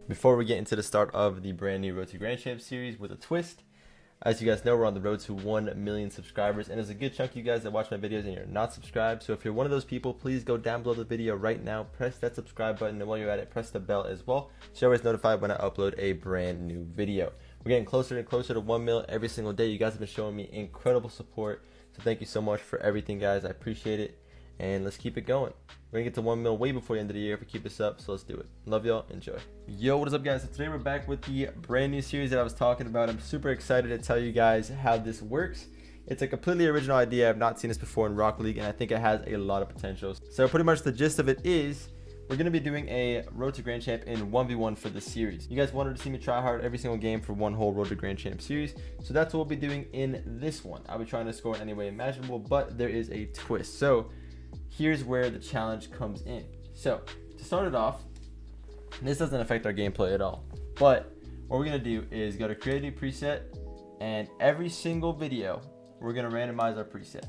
Before we get into the start of the brand new Road to Grand Champ series with a twist, as you guys know, we're on the road to 1 million subscribers, and there's a good chunk of you guys that watch my videos and you're not subscribed. So if you're one of those people, please go down below the video right now, press that subscribe button, and while you're at it, press the bell as well, so you're always notified when I upload a brand new video. We're getting closer and closer to 1 mil every single day. You guys have been showing me incredible support, so thank you so much for everything, guys. I appreciate it, and let's keep it going. We're gonna get to 1 mil way before the end of the year if we keep this up, so let's do it. Love y'all, enjoy. Yo, what is up, guys? So today we're back with the brand new series that I was talking about. I'm super excited to tell you guys how this works. It's a completely original idea. I've not seen this before in Rocket League, and I think it has a lot of potential. So pretty much the gist of it is we're gonna be doing a Road to Grand Champ in 1v1 for this series. You guys wanted to see me try hard every single game for one whole Road to Grand Champ series, so that's what we'll be doing in this one. I'll be trying to score in any way imaginable, but there is a twist. So here's where the challenge comes in. So to start it off, this doesn't affect our gameplay at all, but what we're gonna do is go to create a new preset, and every single video we're gonna randomize our preset.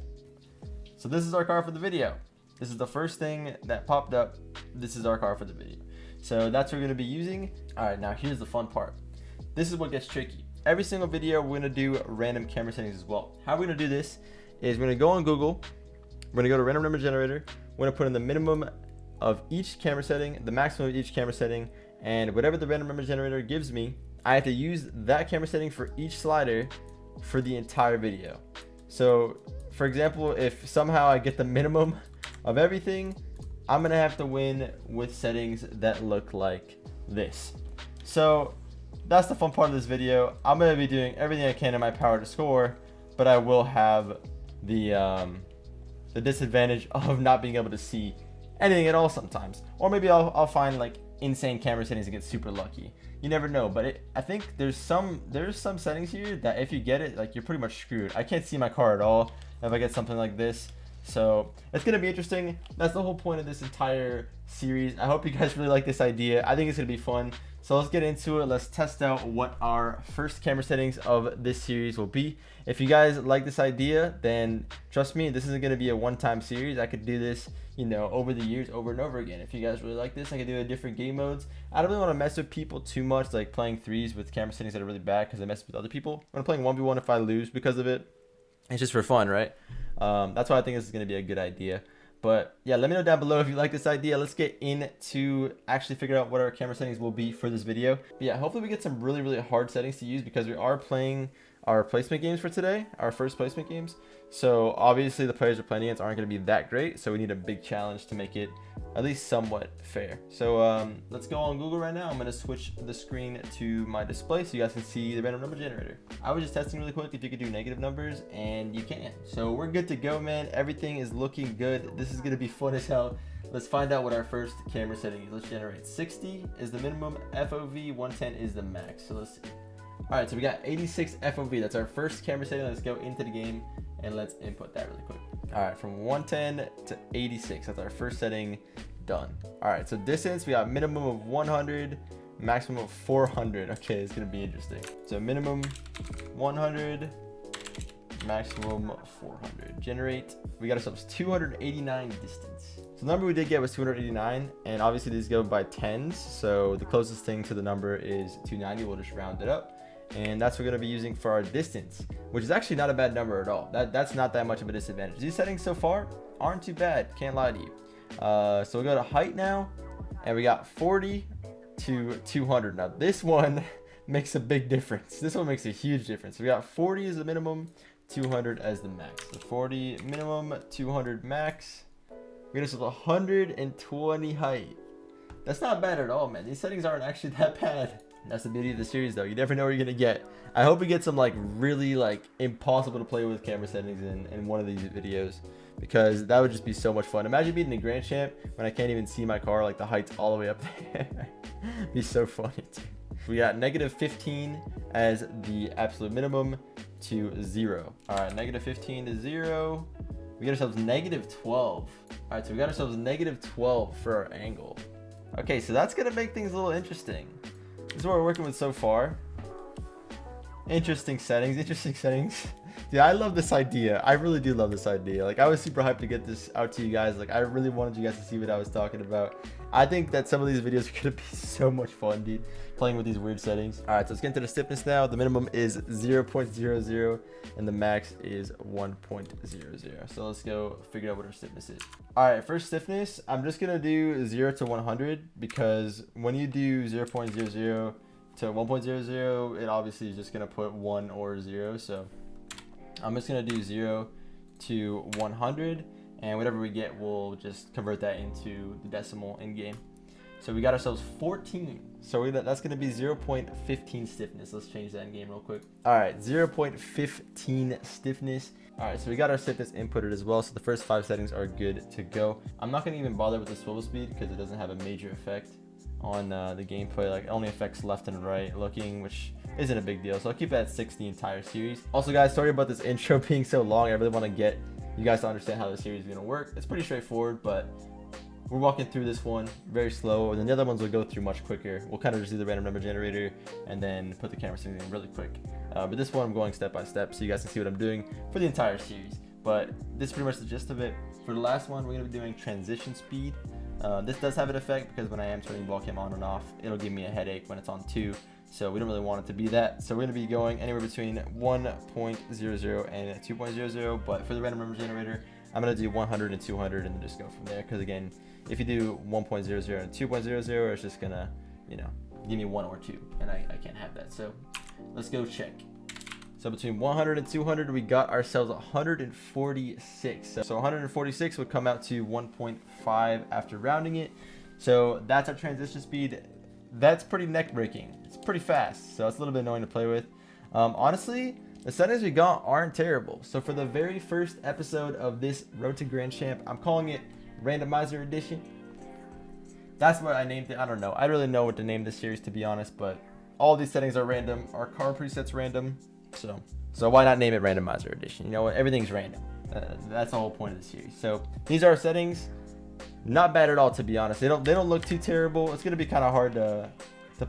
So this is our car for the video. This is the first thing that popped up. This is our car for the video. So that's what we're gonna be using. All right, now here's the fun part. This is what gets tricky. Every single video we're gonna do random camera settings as well. How we're gonna do this is we're gonna go on Google, we're gonna go to random number generator, we're gonna put in the minimum of each camera setting, the maximum of each camera setting, and whatever the random number generator gives me, I have to use that camera setting for each slider for the entire video. So for example, if somehow I get the minimum of everything, I'm gonna have to win with settings that look like this. So that's the fun part of this video. I'm gonna be doing everything I can in my power to score, but I will have the disadvantage of not being able to see anything at all sometimes. Or maybe I'll find like insane camera settings and get super lucky. You never know, but I think there's some settings here that if you get it, like, you're pretty much screwed. I can't see my car at all if I get something like this. So it's gonna be interesting. That's the whole point of this entire series. I hope you guys really like this idea. I think it's gonna be fun. So let's get into it. Let's test out what our first camera settings of this series will be. If you guys like this idea, then trust me, this isn't gonna be a one-time series. I could do this, you know, over the years, over and over again. If you guys really like this, I could do a different game modes. I don't really want to mess with people too much, like playing threes with camera settings that are really bad because I mess with other people. When I'm playing 1v1, if I lose because of it, it's just for fun, right? That's why I think this is gonna be a good idea. But yeah, let me know down below if you like this idea. Let's get into actually figure out what our camera settings will be for this video. But yeah, hopefully we get some really hard settings to use because we are playing our placement games for today, our first placement games. So obviously the players we're playing against aren't going to be that great, so we need a big challenge to make it at least somewhat fair. So let's go on Google right now. I'm going to switch the screen to my display so you guys can see the random number generator. I was just testing really quick if you could do negative numbers, and you can. So we're good to go, man. Everything is looking good. This is going to be fun as hell. Let's find out what our first camera setting is. Let's generate 60 is the minimum, FOV 110 is the max. So let's see. All right, so we got 86 FOV. That's our first camera setting. Let's go into the game and let's input that really quick. All right, from 110 to 86. That's our first setting done. All right, so distance, we got minimum of 100, maximum of 400. Okay, it's gonna be interesting. So minimum 100, maximum 400. Generate, we got ourselves 289 distance. So the number we did get was 289, and obviously these go by tens. So the closest thing to the number is 290. We'll just round it up. And that's what we're going to be using for our distance, which is actually not a bad number at all. That's not that much of a disadvantage. These settings so far aren't too bad, can't lie to you. So we'll go to height now, and we got 40 to 200. Now this one makes a big difference. This one makes a huge difference. We got 40 as the minimum, 200 as the max. So 40 minimum, 200 max. We got ourselves 120 height. That's not bad at all, man. These settings aren't actually that bad. That's the beauty of the series, though. You never know what you're gonna get. I hope we get some like really like impossible to play with camera settings in one of these videos, because that would just be so much fun. Imagine being the Grand Champ when I can't even see my car, like the height's all the way up there. Be so funny too. We got negative 15 as the absolute minimum to 0. All right, negative 15 to 0. We got ourselves negative 12. All right, so we got ourselves negative 12 for our angle. Okay, so that's gonna make things a little interesting. This is what we're working with so far. Interesting settings, interesting settings. Dude, I love this idea. I really do love this idea. Like, I was super hyped to get this out to you guys. Like, I really wanted you guys to see what I was talking about. I think that some of these videos are gonna be so much fun, dude, playing with these weird settings. All right, so let's get into the stiffness now. The minimum is 0.00 and the max is 1.00. So let's go figure out what our stiffness is. All right, for stiffness, I'm just gonna do 0 to 100 because when you do 0.00 to 1.00, it obviously is just gonna put 1 or 0. So I'm just gonna do 0 to 100, and whatever we get, we'll just convert that into the decimal in game. So we got ourselves 14. So that's gonna be 0.15 stiffness. Let's change that in game real quick. All right, 0.15 stiffness. All right, so we got our stiffness inputted as well. So the first 5 settings are good to go. I'm not gonna even bother with the swivel speed because it doesn't have a major effect on the gameplay. Like, it only affects left and right looking, which isn't a big deal. So I'll keep it at 6 the entire series. Also, guys, sorry about this intro being so long. I really want to get you guys to understand how the series is going to work. It's pretty straightforward, but we're walking through this one very slow, and then the other ones will go through much quicker. We'll kind of just do the random number generator and then put the camera settings in really quick. But this one I'm going step by step so you guys can see what I'm doing for the entire series. But this is pretty much the gist of it. For the last one, we're going to be doing transition speed. This does have an effect because when I am turning ball cam on and off, it'll give me a headache when it's on 2. So we don't really want it to be that. So we're going to be going anywhere between 1.00 and 2.00. But for the random number generator, I'm going to do 100 and 200 and then just go from there. Because again, if you do 1.00 and 2.00, it's just going to, you know, give me 1 or 2. And I can't have that. So let's go check. So between 100 and 200, we got ourselves 146. So 146 would come out to 1.5 after rounding it. So that's our transition speed. That's pretty neck breaking. It's pretty fast, so it's a little bit annoying to play with. Honestly, the settings we got aren't terrible. So for the very first episode of this Road to Grand Champ, I'm calling it Randomizer Edition. That's what I named it. I don't know. I really know what to name this series, to be honest, but all these settings are random. Our car preset's random. So why not name it Randomizer Edition? You know what? Everything's random. That's the whole point of the series. So these are our settings. Not bad at all, to be honest. They don't look too terrible. It's gonna be kind of hard to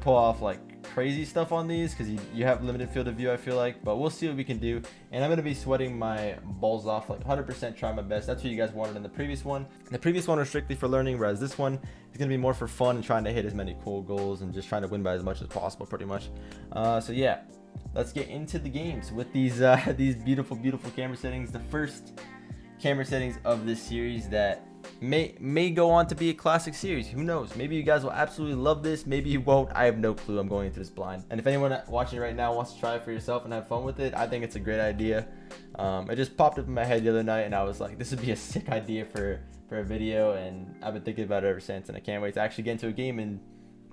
pull off like crazy stuff on these because you have limited field of view, I feel like. But we'll see what we can do. And I'm gonna be sweating my balls off, like 100%, trying my best. That's what you guys wanted in the previous one. The previous one was strictly for learning, whereas this one is gonna be more for fun and trying to hit as many cool goals and just trying to win by as much as possible, pretty much. So yeah. Let's get into the games with these beautiful camera settings. The first camera settings of this series that may go on to be a classic series. Who knows? Maybe you guys will absolutely love this. Maybe you won't. I have no clue. I'm going into this blind. And if anyone watching right now wants to try it for yourself and have fun with it, I think it's a great idea. It just popped up in my head the other night, and I was like, this would be a sick idea for a video. And I've been thinking about it ever since, and I can't wait to actually get into a game and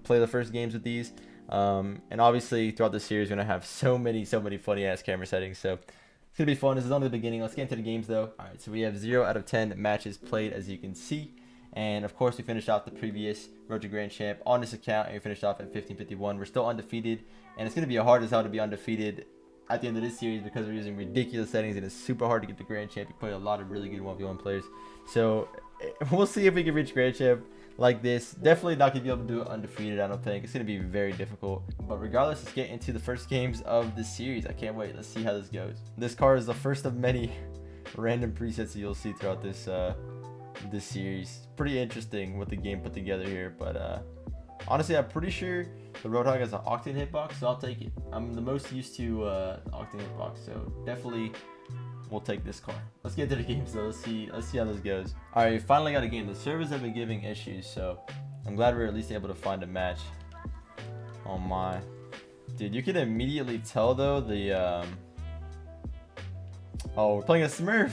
play the first games with these. And obviously throughout the series we're gonna have so many funny ass camera settings, so it's gonna be fun. This is only the beginning. Let's get into the games though. All right, so we have 0 out of 10 matches played, as you can see, and of course we finished off the previous Road to Grand Champ on this account, and we finished off at 1551. We're still undefeated, and it's gonna be hard as hell to be undefeated at the end of this series because we're using ridiculous settings, and it's super hard to get the Grand Champ. You play a lot of really good 1v1 players, so we'll see if we can reach Grand Champ like this. Definitely not gonna be able to do it undefeated, I don't think. It's gonna be very difficult, but regardless, let's get into the first games of this series. I can't wait. Let's see how this goes. This car is the first of many random presets that you'll see throughout this this series. Pretty interesting what the game put together here, but honestly, I'm pretty sure the Roadhog has an octane hitbox, so I'll take it. I'm the most used to octane hitbox, so definitely we'll take this car. Let's get to the games though. Let's see how this goes. All right, we finally got a game. The servers have been giving issues, so I'm glad we're at least able to find a match. Oh my, dude, you can immediately tell though the oh, we're playing a Smurf.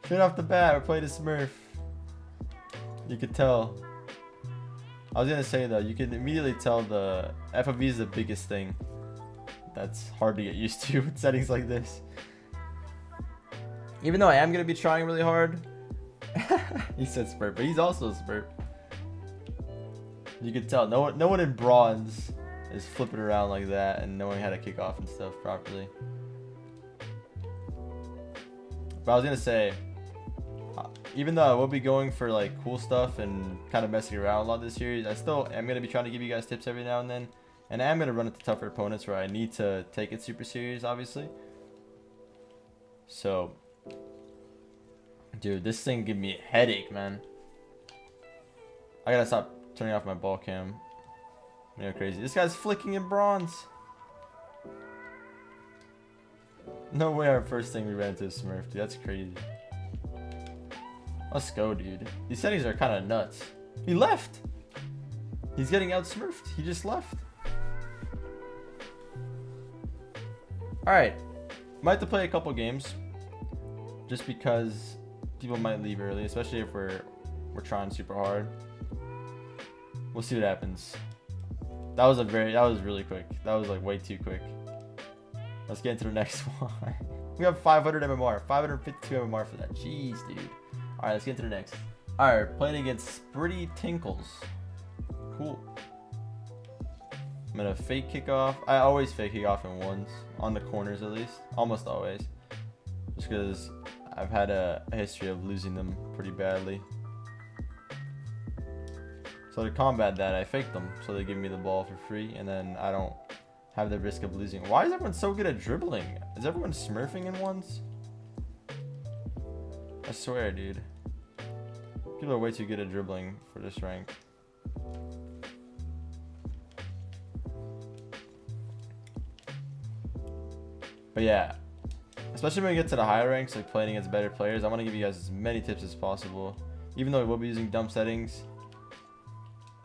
Straight off the bat, we're playing a Smurf. You could tell. I was gonna say though, you can immediately tell the FOV is the biggest thing. That's hard to get used to with settings like this. Even though I am going to be trying really hard. He said Spurt, but he's also a Spurt. You can tell. No one in bronze is flipping around like that and knowing how to kick off and stuff properly. But I was going to say, even though I will be going for like cool stuff and kind of messing around a lot this series, I still am going to be trying to give you guys tips every now and then. And I am going to run into tougher opponents where I need to take it super serious, obviously. So, dude, this thing give me a headache, man. I gotta stop turning off my ball cam. You know, crazy. This guy's flicking in bronze. No way our first thing we ran into is Smurf, dude. That's crazy. Let's go, dude. These settings are kind of nuts. He left. He's getting out Smurfed. He just left. Alright. Might have to play a couple games. Just because people might leave early. Especially if we're trying super hard. We'll see what happens. That was really quick. That was like way too quick. Let's get into the next one. We have 500 MMR. 552 MMR for that. Jeez, dude. Alright, let's get into the next. Alright, playing against Spritty Tinkles. Cool. I'm gonna fake kickoff. I always fake kick off in ones. On the corners at least. Almost always. Just because I've had a history of losing them pretty badly. So to combat that, I fake them. So they give me the ball for free. And then I don't have the risk of losing. Why is everyone so good at dribbling? Is everyone smurfing in ones? I swear, dude. People are way too good at dribbling for this rank. But yeah, especially when we get to the higher ranks, like playing against better players, I want to give you guys as many tips as possible. Even though we will be using dumb settings,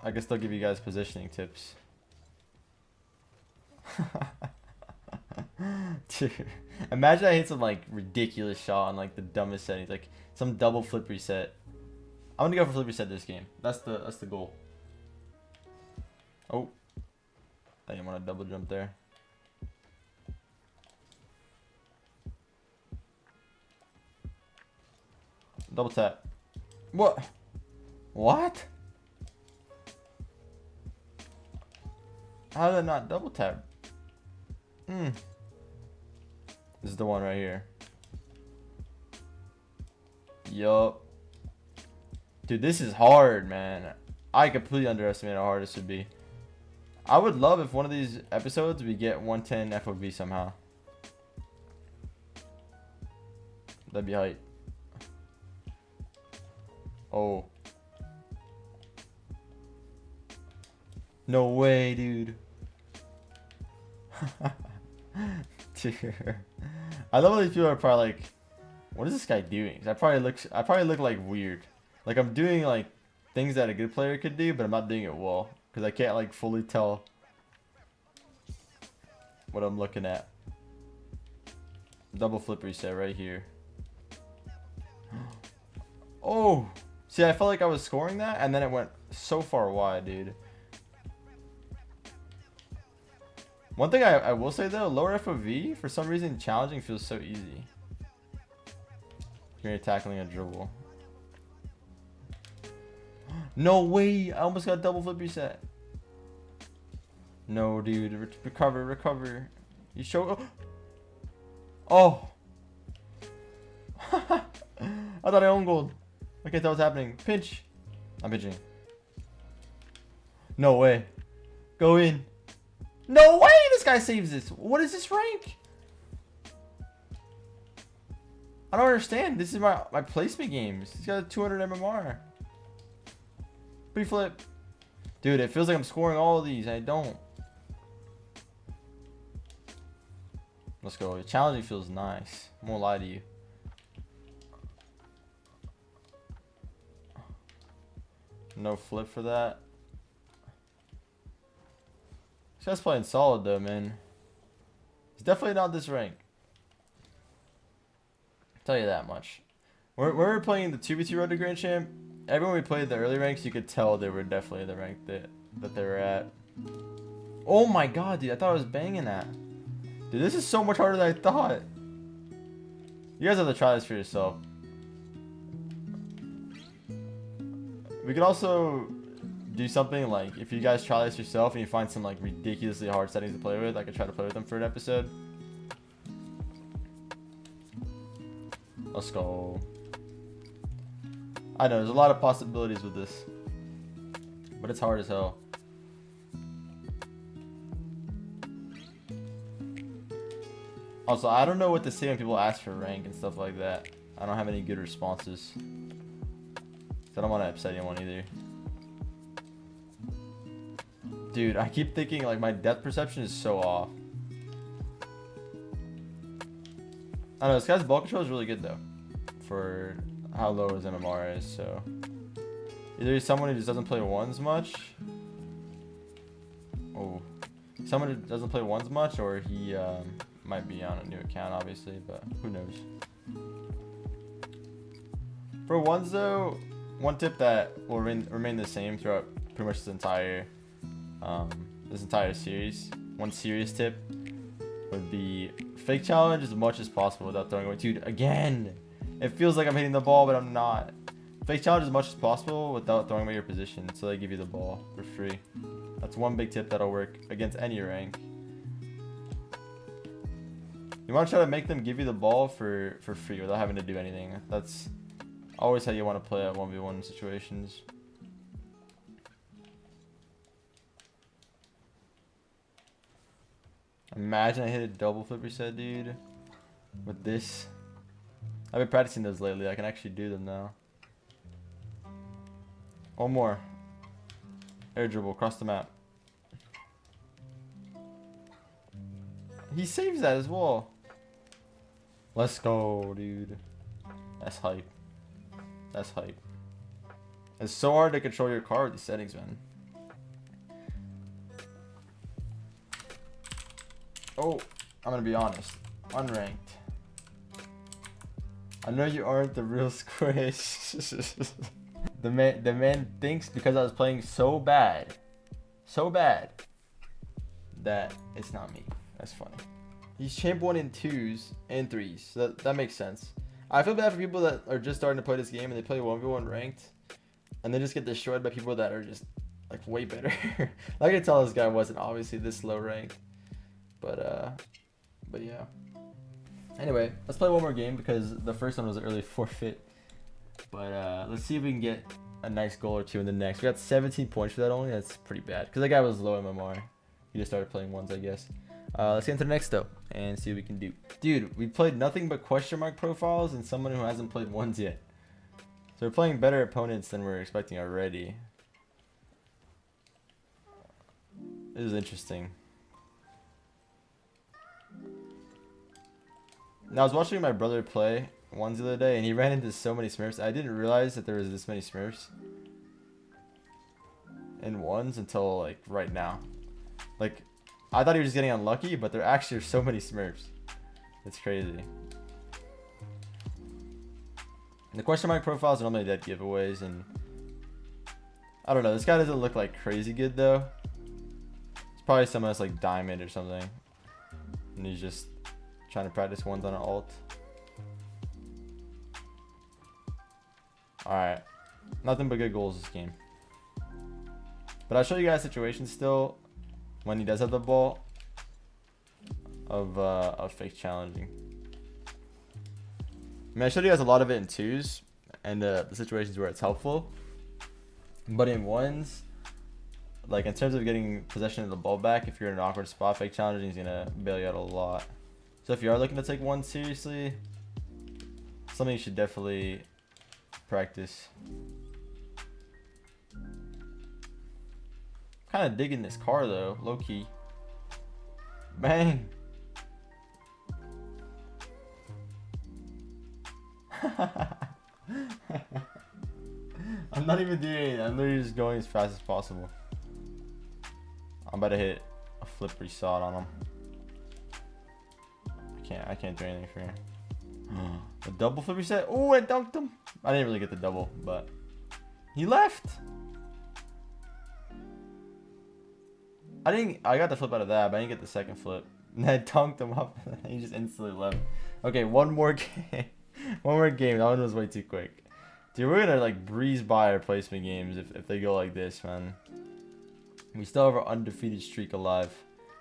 I can still give you guys positioning tips. Dude, imagine I hit some like ridiculous shot on like the dumbest settings, like some double flip reset. I'm gonna go for flip reset this game. That's the goal. Oh, I didn't want to double jump there. Double tap. What? What? How did I not double tap? This is the one right here. Yup. Dude, this is hard, man. I completely underestimated how hard this would be. I would love if one of these episodes we get 110 FOV somehow. That'd be hype. Oh. No way, dude. Dude. I love how these people are probably like, what is this guy doing? I probably look like weird. Like I'm doing like things that a good player could do, but I'm not doing it well. Because I can't like fully tell what I'm looking at. Double flip reset right here. Oh! See, I felt like I was scoring that, and then it went so far wide, dude. One thing I will say, though, lower FOV, for some reason, challenging feels so easy. You're tackling a dribble. No way! I almost got double flip reset. No, dude. Recover. You show... Oh! I thought I owned gold. I can't tell what's happening. Pinch. I'm pinching. No way. Go in. No way this guy saves this. What is this rank? I don't understand. This is my placement games. He's got a 200 MMR. Pre-flip. Dude, it feels like I'm scoring all of these. I don't. Let's go. The challenging feels nice. I won't lie to you. No flip for that. This guy's playing solid though, man. He's definitely not this rank. I'll tell you that much. When we were playing the 2v2 Road to Grand Champ, everyone we played the early ranks, you could tell they were definitely the rank that they were at. Oh my god, dude. I thought I was banging that. Dude, this is so much harder than I thought. You guys have to try this for yourself. We could also do something like, if you guys try this yourself and you find some like ridiculously hard settings to play with, I could try to play with them for an episode. Let's go. I know, there's a lot of possibilities with this, but it's hard as hell. Also, I don't know what to say when people ask for rank and stuff like that. I don't have any good responses. I don't want to upset anyone either. Dude, I keep thinking like my depth perception is so off. I don't know, this guy's ball control is really good though. For how low his MMR is, so. Either he's someone who just doesn't play ones much. Oh. Someone who doesn't play ones much, or he might be on a new account, obviously, but who knows. For ones though, one tip that will remain the same throughout pretty much this entire series. One serious tip would be fake challenge as much as possible without throwing away. Dude, again, it feels like I'm hitting the ball, but I'm not. Fake challenge as much as possible without throwing away your position, so they give you the ball for free. That's one big tip that'll work against any rank. You want to try to make them give you the ball for free without having to do anything. That's always how you want to play at 1v1 situations. Imagine I hit a double flip reset, dude. With this. I've been practicing those lately. I can actually do them now. One more. Air dribble across the map. He saves that as well. Let's go, dude. That's hype. That's hype. It's so hard to control your car with these settings, man. Oh, I'm gonna be honest. Unranked. I know you aren't the real Squish. The man thinks because I was playing so bad, that it's not me. That's funny. He's champ 1 in 2s and 3s. So that makes sense. I feel bad for people that are just starting to play this game and they play 1v1 ranked, and they just get destroyed by people that are just like way better. I can tell this guy wasn't obviously this low ranked, but yeah. Anyway, let's play one more game because the first one was an early forfeit. But let's see if we can get a nice goal or two in the next. We got 17 points for that only. That's pretty bad because that guy was low MMR. He just started playing ones, I guess. Let's get into the next though and see what we can do. Dude, we played nothing but question mark profiles and someone who hasn't played ones yet. So we're playing better opponents than we're expecting already. This is interesting. Now, I was watching my brother play ones the other day, and he ran into so many Smurfs. I didn't realize that there was this many Smurfs in ones until like right now. Like, I thought he was just getting unlucky, but there actually are so many Smurfs. It's crazy. The question mark profiles are normally dead giveaways, and I don't know. This guy doesn't look like crazy good though. It's probably someone that's like diamond or something, and he's just trying to practice ones on an alt. Alright. Nothing but good goals this game. But I'll show you guys situations still when he does have the ball of fake challenging. I mean, I showed you guys a lot of it in 2s and the situations where it's helpful. But in 1s, like in terms of getting possession of the ball back, if you're in an awkward spot, fake challenging is going to bail you out a lot. So if you are looking to take 1 seriously, something you should definitely practice. Kind of digging this car though, low key. Bang. I'm not even doing it. I'm literally just going as fast as possible. I'm about to hit a flip reset on him. I can't do anything for him. A double flip reset. Oh, I dunked him. I didn't really get the double, but he left. I got the flip out of that, but I didn't get the second flip. And I dunked him up, and he just instantly left. Okay, one more game. One more game. That one was way too quick. Dude, we're gonna like breeze by our placement games if they go like this, man. We still have our undefeated streak alive.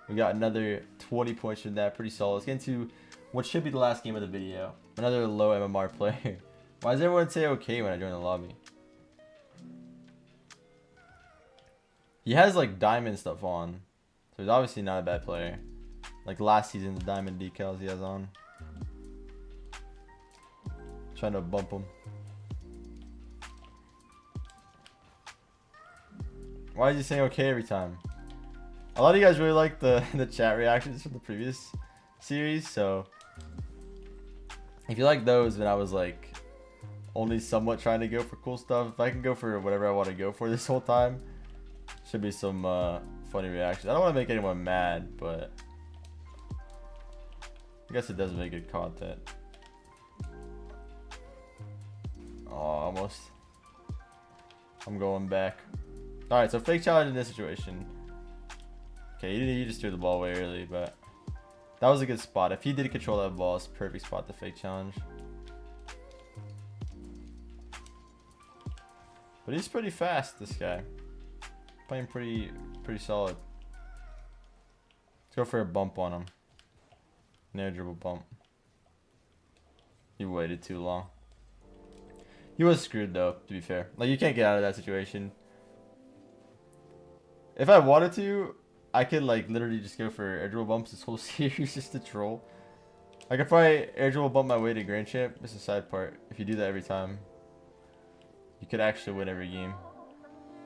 We got another 20 points from that. Pretty solid. Let's get into what should be the last game of the video. Another low MMR player. Why does everyone say okay when I join the lobby? He has like diamond stuff on. So he's obviously not a bad player. Like last season's diamond decals he has on. Trying to bump him. Why is he saying okay every time? A lot of you guys really like the chat reactions from the previous series, so if you like those, then I was like only somewhat trying to go for cool stuff. If I can go for whatever I want to go for this whole time, should be some funny reactions. I don't want to make anyone mad, but I guess it does make good content. Oh, almost. I'm going back. Alright, so fake challenge in this situation. Okay, you just threw the ball way early, but that was a good spot. If he did control that ball, it's a perfect spot to fake challenge. But he's pretty fast, this guy. Playing pretty solid. Let's go for a bump on him. An air dribble bump. He waited too long. He was screwed though, to be fair. Like, you can't get out of that situation. If I wanted to, I could like literally just go for air dribble bumps this whole series just to troll. I could probably air dribble bump my way to Grand Champ. This is the side part. If you do that every time, you could actually win every game.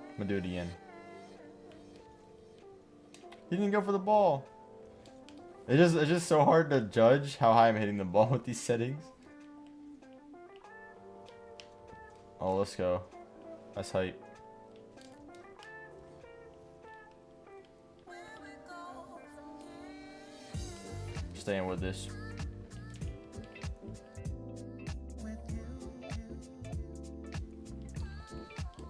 I'm gonna do it again. He didn't go for the ball. It's just so hard to judge how high I'm hitting the ball with these settings. Oh, let's go. That's hype. Staying with this.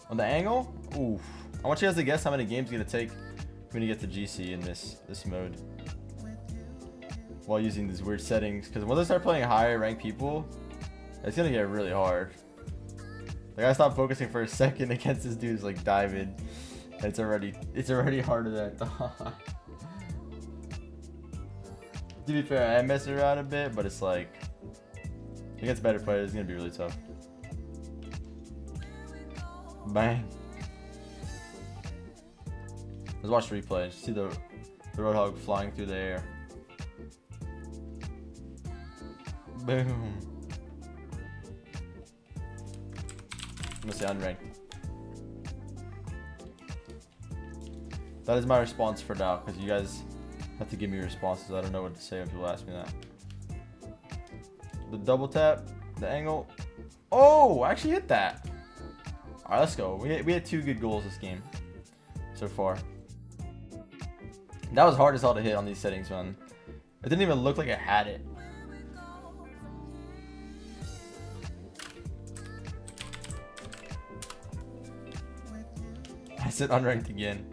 On the angle? Oof. I want you guys to guess how many games it's gonna take for me to get to GC in this mode. While using these weird settings. Because once I start playing higher ranked people, it's gonna get really hard. Like, I stopped focusing for a second against this dude's like diamond. And it's already harder than I thought. To be fair, I mess around a bit, but it's like against better players, it's gonna be really tough. Bang. Let's watch the replay. Just see the Roadhog flying through the air. Boom. I'm gonna say unranked. That is my response for now, because you guys have to give me responses. I don't know what to say when people ask me that. The double tap, the angle. Oh, I actually hit that. All right, let's go. We had 2 good goals this game so far. That was hard as hell to hit on these settings, man. It didn't even look like I had it. I said unranked again.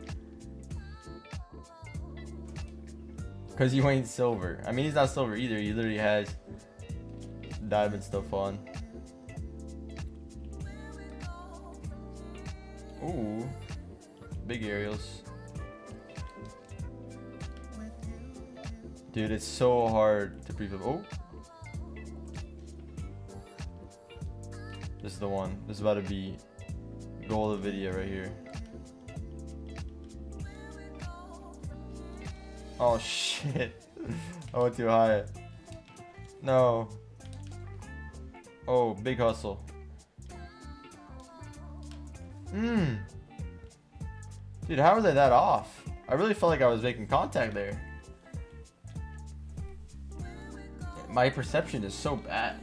Because you ain't silver. I mean, he's not silver either. He literally has diamond stuff on. Ooh. Big aerials. Dude, it's so hard to preflip. Oh. This is the one. This is about to be goal of the video right here. Oh shit. I went too high. No. Oh, big hustle. Dude, how was I that off? I really felt like I was making contact there. My perception is so bad.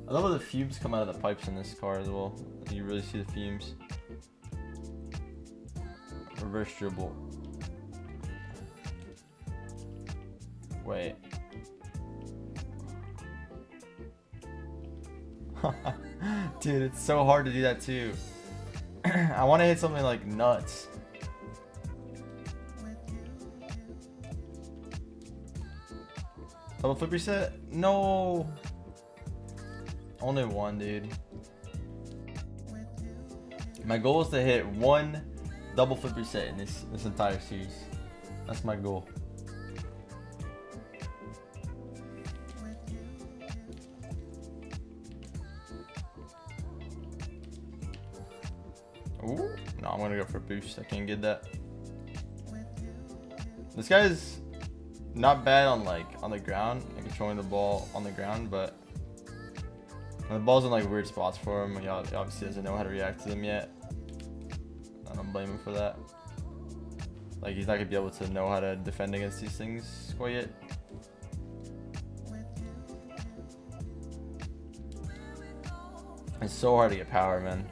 I love how the fumes come out of the pipes in this car as well. You really see the fumes. Reverse dribble. Wait. Dude, it's so hard to do that too. I want to hit something like nuts. Double flip reset? No. Only one, dude. My goal is to hit 1 double flip reset in this entire series. That's my goal. Ooh, no, I'm gonna go for a boost. I can't get that. This guy's Not bad on like on the ground and controlling the ball on the ground, but when the ball's in like weird spots for him, he obviously doesn't know how to react to them yet. I don't blame him for that. Like, he's not gonna be able to know how to defend against these things quite yet. It's so hard to get power, man.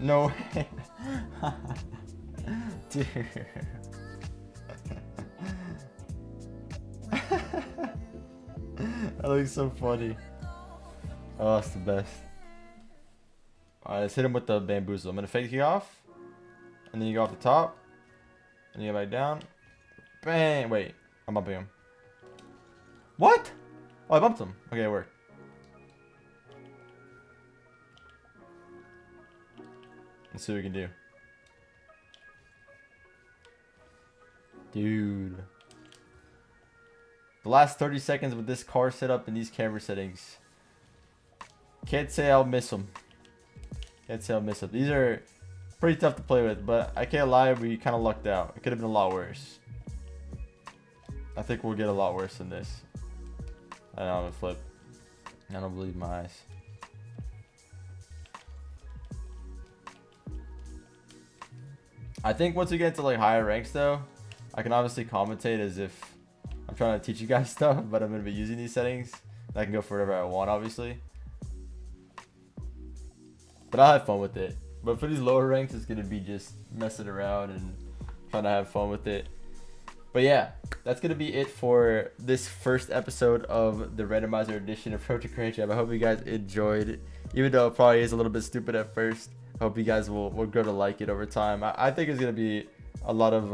No way. Dude. That looks so funny. Oh, that's the best. Alright, let's hit him with the bamboozle. I'm gonna fake you off. And then you go off the top. And you go back down. Bang! Wait, I'm bumping him. What? Oh, I bumped him. Okay, it worked. Let's see what we can do. Dude. The last 30 seconds with this car setup and these camera settings. Can't say I'll miss them. Can't say I'll miss them. These are pretty tough to play with, but I can't lie, we kind of lucked out. It could have been a lot worse. I think we'll get a lot worse than this. I know, I'm gonna flip. I don't believe my eyes. I think once we get to like higher ranks though, I can obviously commentate as if I'm trying to teach you guys stuff, but I'm going to be using these settings. I can go for whatever I want, obviously. But I'll have fun with it. But for these lower ranks, it's going to be just messing around and trying to have fun with it. But yeah, that's going to be it for this first episode of the Randomizer edition of Road to Grand Champ. I hope you guys enjoyed it. Even though it probably is a little bit stupid at first, I hope you guys will grow to like it over time. I think it's going to be a lot of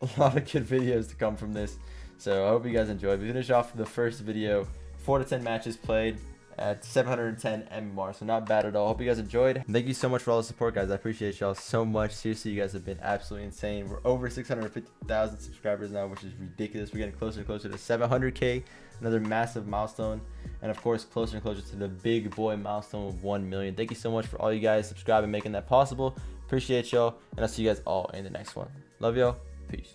good videos to come from this. So I hope you guys enjoyed. We finished off the first video, 4 to 10 matches played at 710 MMR, so not bad at all. Hope you guys enjoyed. Thank you so much for all the support, guys. I appreciate y'all so much. Seriously, you guys have been absolutely insane. We're over 650,000 subscribers now, which is ridiculous. We're getting closer and closer to 700K, another massive milestone, and of course closer and closer to the big boy milestone of 1 million. Thank you so much for all you guys subscribing, making that possible. Appreciate y'all, and I'll see you guys all in the next one. Love y'all. Peace.